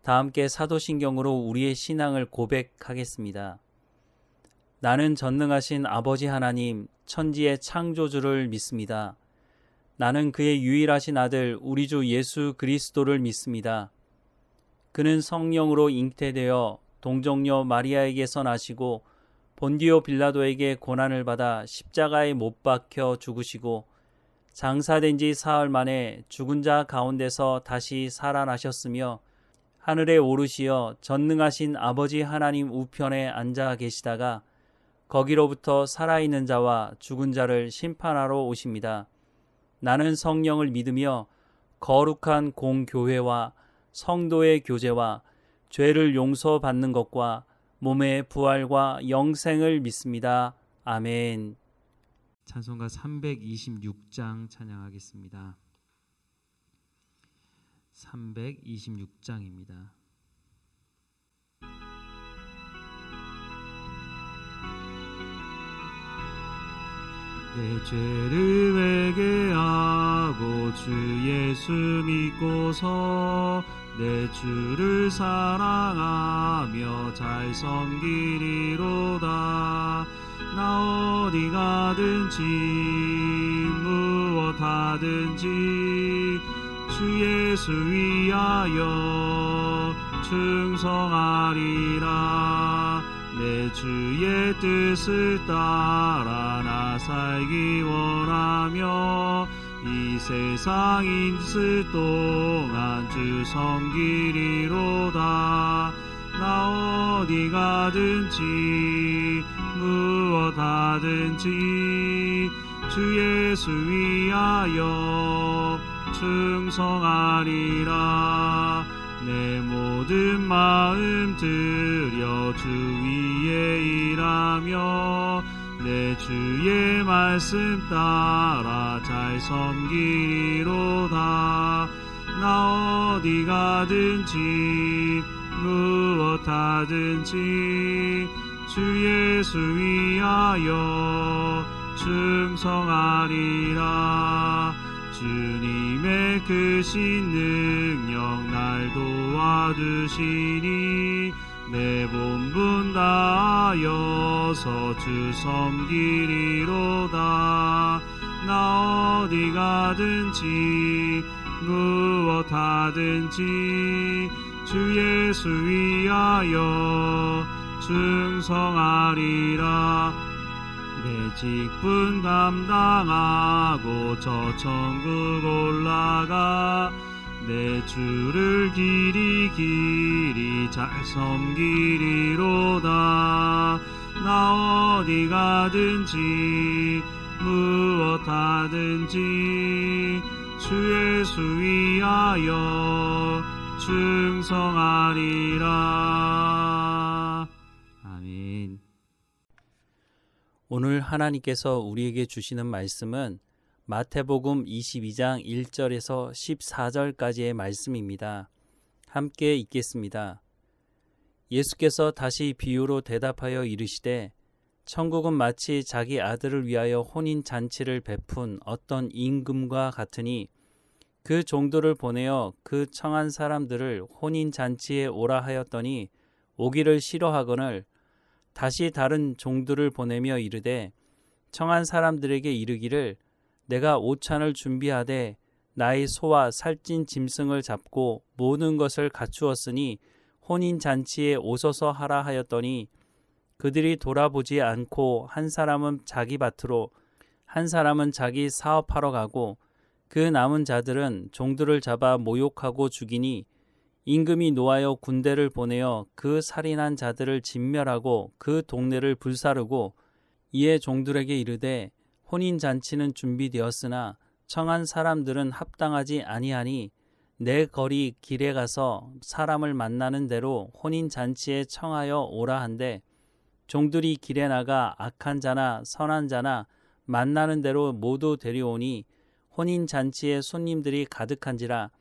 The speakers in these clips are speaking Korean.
다 함께 사도신경으로 우리의 신앙을 고백하겠습니다. 나는 전능하신 아버지 하나님, 천지의 창조주를 믿습니다. 나는 그의 유일하신 아들 우리 주 예수 그리스도를 믿습니다. 그는 성령으로 잉태되어 동정녀 마리아에게서 나시고 본디오 빌라도에게 고난을 받아 십자가에 못 박혀 죽으시고 장사된 지 사흘 만에 죽은 자 가운데서 다시 살아나셨으며 하늘에 오르시어 전능하신 아버지 하나님 우편에 앉아 계시다가 거기로부터 살아있는 자와 죽은 자를 심판하러 오십니다. 나는 성령을 믿으며 거룩한 공교회와 성도의 교제와 죄를 용서받는 것과 몸의 부활과 영생을 믿습니다. 아멘. 찬송가 326장 찬양하겠습니다. 326장입니다. 내 죄를 회개하고 주 예수 믿고서 내 주를 사랑하며 잘 섬기리로다. 나 어디 가든지 무엇하든지 주 예수 위하여 충성하리라. 내 주의 뜻을 따라 나 살기 원하며 이 세상 있을 동안 주 섬기리로다. 나 어디 가든지 무엇하든지 주 예수 위하여 충성하리라. 내 모든 마음 들여 주 위에 일하며 내 주의 말씀 따라 잘 섬기리로다. 나 어디 가든지 무엇하든지 주 예수 위하여 충성하리라. 주님의 크신 능력 날 도와주시니 내 본분 다하여서 주 섬기리로다. 나 어디 가든지 무엇하든지 주 예수 위하여 충성하리라. 내 직분 감당하고 저 천국 올라가 내 주를 길이 잘 섬기리로다. 나 어디 가든지 무엇하든지 주 예수 위하여 충성하리라. 아멘. 오늘 하나님께서 우리에게 주시는 말씀은 마태복음 22장 1절에서 14절까지의 말씀입니다. 함께 읽겠습니다. 예수께서 다시 비유로 대답하여 이르시되 천국은 마치 자기 아들을 위하여 혼인잔치를 베푼 어떤 임금과 같으니 그 종들을 보내어 그 청한 사람들을 혼인잔치에 오라 하였더니 오기를 싫어하거늘 다시 다른 종들을 보내며 이르되 청한 사람들에게 이르기를 내가 오찬을 준비하되 나의 소와 살찐 짐승을 잡고 모든 것을 갖추었으니 혼인잔치에 오소서 하라 하였더니 그들이 돌아보지 않고 한 사람은 자기 밭으로 한 사람은 자기 사업하러 가고 그 남은 자들은 종들을 잡아 모욕하고 죽이니 임금이 노하여 군대를 보내어 그 살인한 자들을 진멸하고 그 동네를 불사르고 이에 종들에게 이르되 혼인잔치는 준비되었으나 청한 사람들은 합당하지 아니하니 내 거리 길에 가서 사람을 만나는 대로 혼인잔치에 청하여 오라 한데 종들이 길에 나가 악한 자나 선한 자나 만나는 대로 모두 데려오니 혼인잔치에 손님들이 가득한지라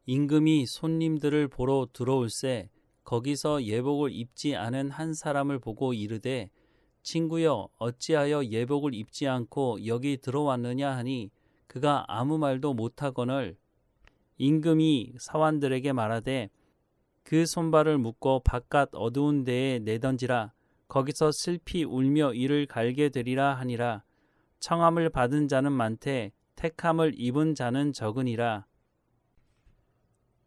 임금이 손님들을 보러 들어올새 거기서 예복을 입지 않은 한 사람을 보고 이르되 친구여 어찌하여 예복을 입지 않고 여기 들어왔느냐 하니 그가 아무 말도 못하거늘 임금이 사환들에게 말하되 그 손발을 묶고 바깥 어두운 데에 내던지라. 거기서 슬피 울며 이를 갈게 되리라 하니라. 청함을 받은 자는 많되 택함을 입은 자는 적으니라.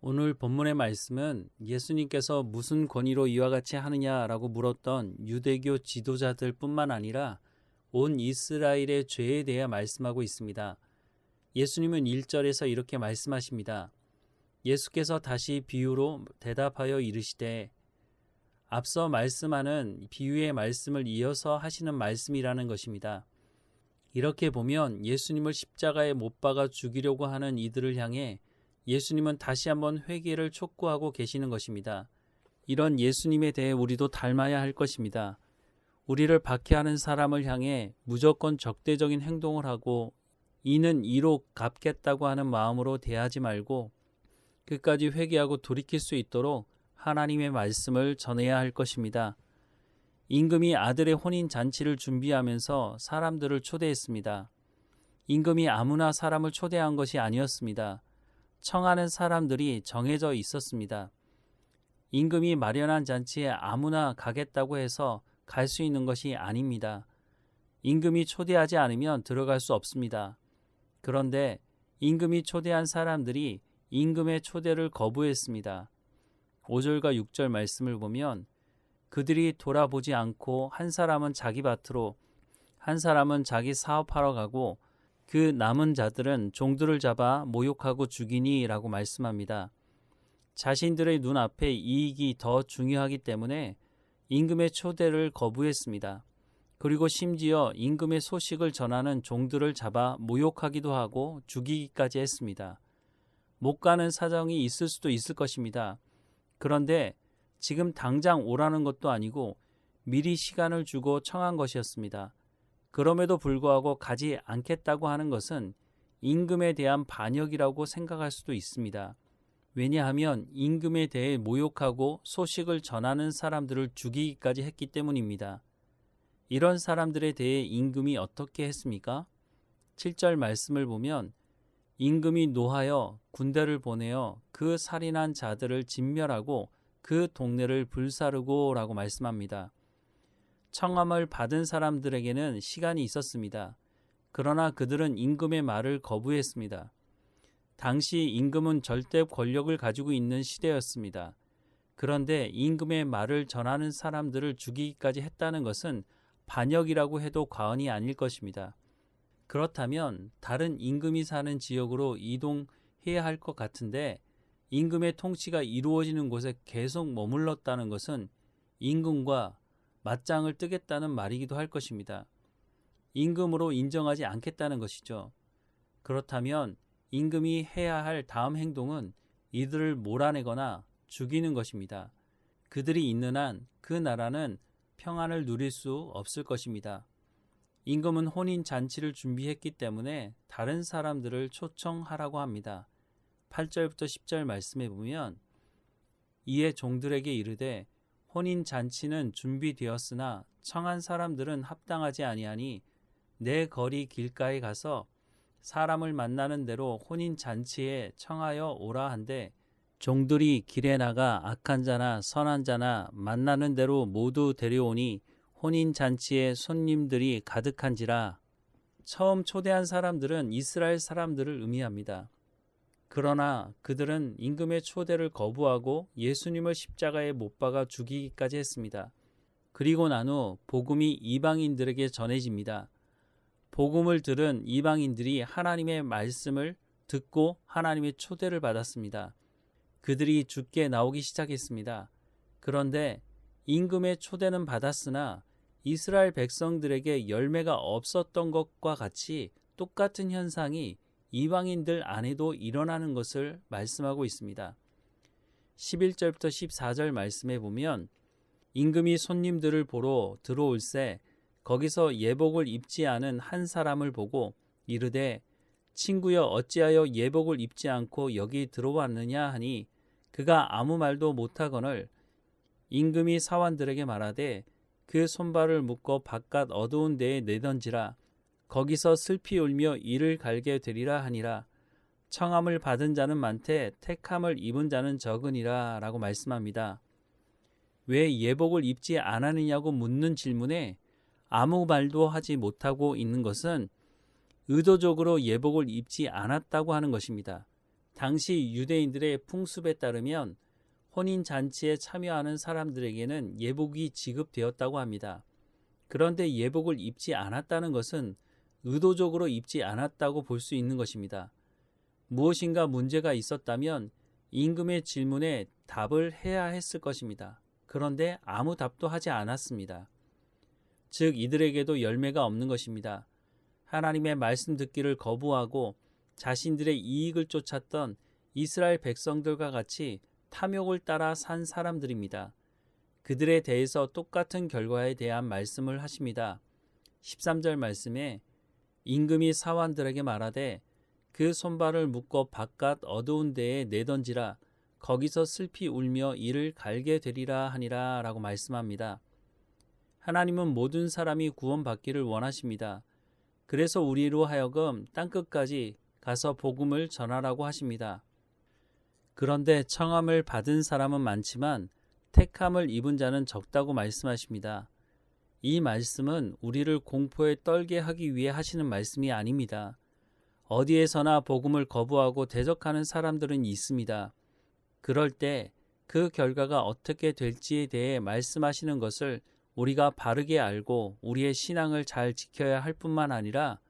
오늘 본문의 말씀은 예수님께서 무슨 권위로 이와 같이 하느냐라고 물었던 유대교 지도자들 뿐만 아니라 온 이스라엘의 죄에 대해 말씀하고 있습니다. 예수님은 1절에서 이렇게 말씀하십니다. 예수께서 다시 비유로 대답하여 이르시되, 앞서 말씀하는 비유의 말씀을 이어서 하시는 말씀이라는 것입니다. 이렇게 보면 예수님을 십자가에 못 박아 죽이려고 하는 이들을 향해 예수님은 다시 한번 회개를 촉구하고 계시는 것입니다. 이런 예수님에 대해 우리도 닮아야 할 것입니다. 우리를 박해하는 사람을 향해 무조건 적대적인 행동을 하고 이는 이로 갚겠다고 하는 마음으로 대하지 말고 끝까지 회개하고 돌이킬 수 있도록 하나님의 말씀을 전해야 할 것입니다. 임금이 아들의 혼인 잔치를 준비하면서 사람들을 초대했습니다. 임금이 아무나 사람을 초대한 것이 아니었습니다. 청하는 사람들이 정해져 있었습니다. 임금이 마련한 잔치에 아무나 가겠다고 해서 갈 수 있는 것이 아닙니다. 임금이 초대하지 않으면 들어갈 수 없습니다. 그런데 임금이 초대한 사람들이 임금의 초대를 거부했습니다. 5절과 6절 말씀을 보면 그들이 돌아보지 않고 한 사람은 자기 밭으로 한 사람은 자기 사업하러 가고 그 남은 자들은 종들을 잡아 모욕하고 죽이니 라고 말씀합니다. 자신들의 눈앞에 이익이 더 중요하기 때문에 임금의 초대를 거부했습니다. 그리고 심지어 임금의 소식을 전하는 종들을 잡아 모욕하기도 하고 죽이기까지 했습니다. 못 가는 사정이 있을 수도 있을 것입니다. 그런데 지금 당장 오라는 것도 아니고 미리 시간을 주고 청한 것이었습니다. 그럼에도 불구하고 가지 않겠다고 하는 것은 임금에 대한 반역이라고 생각할 수도 있습니다. 왜냐하면 임금에 대해 모욕하고 소식을 전하는 사람들을 죽이기까지 했기 때문입니다. 이런 사람들에 대해 임금이 어떻게 했습니까? 7절 말씀을 보면 임금이 노하여 군대를 보내어 그 살인한 자들을 진멸하고 그 동네를 불사르고 라고 말씀합니다. 청함을 받은 사람들에게는 시간이 있었습니다. 그러나 그들은 임금의 말을 거부했습니다. 당시 임금은 절대 권력을 가지고 있는 시대였습니다. 그런데 임금의 말을 전하는 사람들을 죽이기까지 했다는 것은 반역이라고 해도 과언이 아닐 것입니다. 그렇다면 다른 임금이 사는 지역으로 이동해야 할 것 같은데 임금의 통치가 이루어지는 곳에 계속 머물렀다는 것은 임금과 맞짱을 뜨겠다는 말이기도 할 것입니다. 임금으로 인정하지 않겠다는 것이죠. 그렇다면 임금이 해야 할 다음 행동은 이들을 몰아내거나 죽이는 것입니다. 그들이 있는 한 그 나라는 평안을 누릴 수 없을 것입니다. 임금은 혼인 잔치를 준비했기 때문에 다른 사람들을 초청하라고 합니다. 8절부터 10절 말씀에 보면 이에 종들에게 이르되 혼인 잔치는 준비되었으나 청한 사람들은 합당하지 아니하니 내 거리 길가에 가서 사람을 만나는 대로 혼인 잔치에 청하여 오라 한데 종들이 길에 나가 악한 자나 선한 자나 만나는 대로 모두 데려오니 혼인 잔치에 손님들이 가득한지라. 처음 초대한 사람들은 이스라엘 사람들을 의미합니다. 그러나 그들은 임금의 초대를 거부하고 예수님을 십자가에 못 박아 죽이기까지 했습니다. 그리고 난 후 복음이 이방인들에게 전해집니다. 복음을 들은 이방인들이 하나님의 말씀을 듣고 하나님의 초대를 받았습니다. 그들이 주께 나오기 시작했습니다. 그런데 임금의 초대는 받았으나 이스라엘 백성들에게 열매가 없었던 것과 같이 똑같은 현상이 이방인들 안에도 일어나는 것을 말씀하고 있습니다. 11절부터 14절 말씀에 보면 임금이 손님들을 보러 들어올새 거기서 예복을 입지 않은 한 사람을 보고 이르되 친구여 어찌하여 예복을 입지 않고 여기 들어왔느냐 하니 그가 아무 말도 못하거늘 임금이 사환들에게 말하되 그 손발을 묶어 바깥 어두운 데에 내던지라. 거기서 슬피 울며 이를 갈게 되리라 하니라. 청함을 받은 자는 많되 택함을 입은 자는 적으니라 라고 말씀합니다. 왜 예복을 입지 않았느냐고 묻는 질문에 아무 말도 하지 못하고 있는 것은 의도적으로 예복을 입지 않았다고 하는 것입니다. 당시 유대인들의 풍습에 따르면 혼인잔치에 참여하는 사람들에게는 예복이 지급되었다고 합니다. 그런데 예복을 입지 않았다는 것은 의도적으로 입지 않았다고 볼 수 있는 것입니다. 무엇인가 문제가 있었다면 임금의 질문에 답을 해야 했을 것입니다. 그런데 아무 답도 하지 않았습니다. 즉 이들에게도 열매가 없는 것입니다. 하나님의 말씀 듣기를 거부하고 자신들의 이익을 쫓았던 이스라엘 백성들과 같이 탐욕을 따라 산 사람들입니다. 그들에 대해서 똑같은 결과에 대한 말씀을 하십니다. 13절 말씀에 임금이 사환들에게 말하되 그 손발을 묶어 바깥 어두운 데에 내던지라 거기서 슬피 울며 이를 갈게 되리라 하니라 라고 말씀합니다. 하나님은 모든 사람이 구원받기를 원하십니다. 그래서 우리로 하여금 땅끝까지 가서 복음을 전하라고 하십니다. 그런데 청함을 받은 사람은 많지만 택함을 입은 자는 적다고 말씀하십니다. 이 말씀은 우리를 공포에 떨게 하기 위해 하시는 말씀이 아닙니다. 어디에서나 복음을 거부하고 대적하는 사람들은 있습니다. 그럴 때 그 결과가 어떻게 될지에 대해 말씀하시는 것을 우리가 바르게 알고 우리의 신앙을 잘 지켜야 할 뿐만 아니라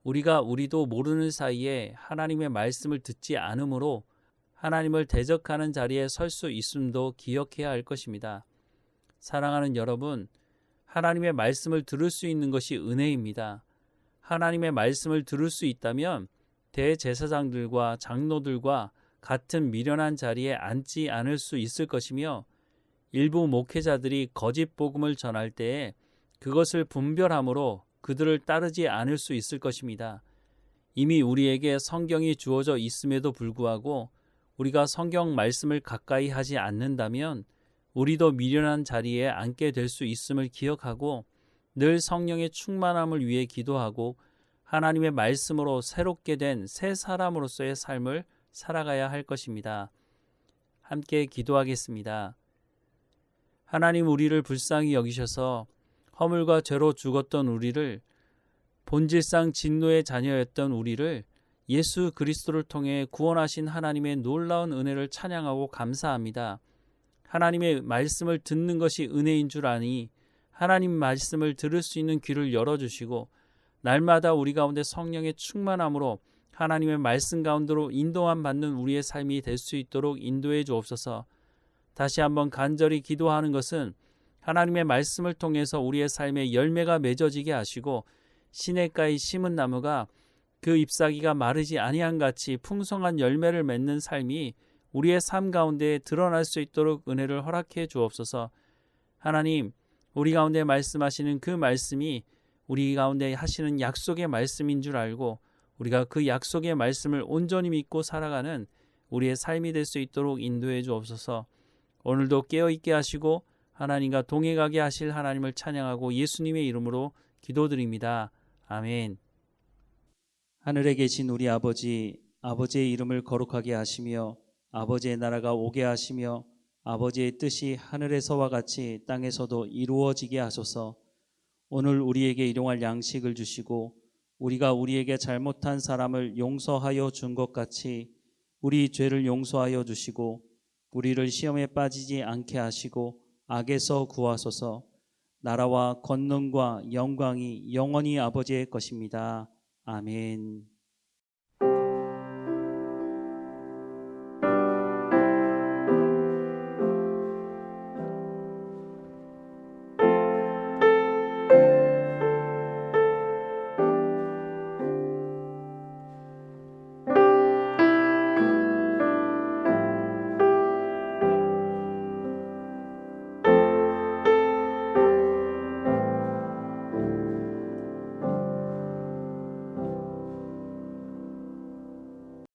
우리도 모르는 사이에 하나님의 말씀을 듣지 않으므로 하나님을 대적하는 자리에 설 수 있음도 기억해야 할 것입니다. 사랑하는 여러분, 하나님의 말씀을 들을 수 있는 것이 은혜입니다. 하나님의 말씀을 들을 수 있다면 대제사장들과 장로들과 같은 미련한 자리에 앉지 않을 수 있을 것이며 일부 목회자들이 거짓 복음을 전할 때에 그것을 분별함으로 그들을 따르지 않을 수 있을 것입니다. 이미 우리에게 성경이 주어져 있음에도 불구하고 우리가 성경 말씀을 가까이 하지 않는다면 우리도 미련한 자리에 앉게 될 수 있음을 기억하고 늘 성령의 충만함을 위해 기도하고 하나님의 말씀으로 새롭게 된 새 사람으로서의 삶을 살아가야 할 것입니다. 함께 기도하겠습니다. 하나님, 우리를 불쌍히 여기셔서 허물과 죄로 죽었던 우리를, 본질상 진노의 자녀였던 우리를 예수 그리스도를 통해 구원하신 하나님의 놀라운 은혜를 찬양하고 감사합니다. 하나님의 말씀을 듣는 것이 은혜인 줄 아니 하나님 말씀을 들을 수 있는 귀를 열어주시고 날마다 우리 가운데 성령의 충만함으로 하나님의 말씀 가운데로 인도함 받는 우리의 삶이 될 수 있도록 인도해 주옵소서. 다시 한번 간절히 기도하는 것은 하나님의 말씀을 통해서 우리의 삶에 열매가 맺어지게 하시고 시냇가에 심은 나무가 그 잎사귀가 마르지 아니한 같이 풍성한 열매를 맺는 삶이 우리의 삶 가운데 드러날 수 있도록 은혜를 허락해 주옵소서. 하나님, 우리 가운데 말씀하시는 그 말씀이 우리 가운데 하시는 약속의 말씀인 줄 알고 우리가 그 약속의 말씀을 온전히 믿고 살아가는 우리의 삶이 될 수 있도록 인도해 주옵소서. 오늘도 깨어있게 하시고 하나님과 동행하게 하실 하나님을 찬양하고 예수님의 이름으로 기도드립니다. 아멘. 하늘에 계신 우리 아버지, 아버지의 이름을 거룩하게 하시며 아버지의 나라가 오게 하시며 아버지의 뜻이 하늘에서와 같이 땅에서도 이루어지게 하소서. 오늘 우리에게 일용할 양식을 주시고 우리가 우리에게 잘못한 사람을 용서하여 준 것 같이 우리 죄를 용서하여 주시고 우리를 시험에 빠지지 않게 하시고 악에서 구하소서. 나라와 권능과 영광이 영원히 아버지의 것입니다. 아멘.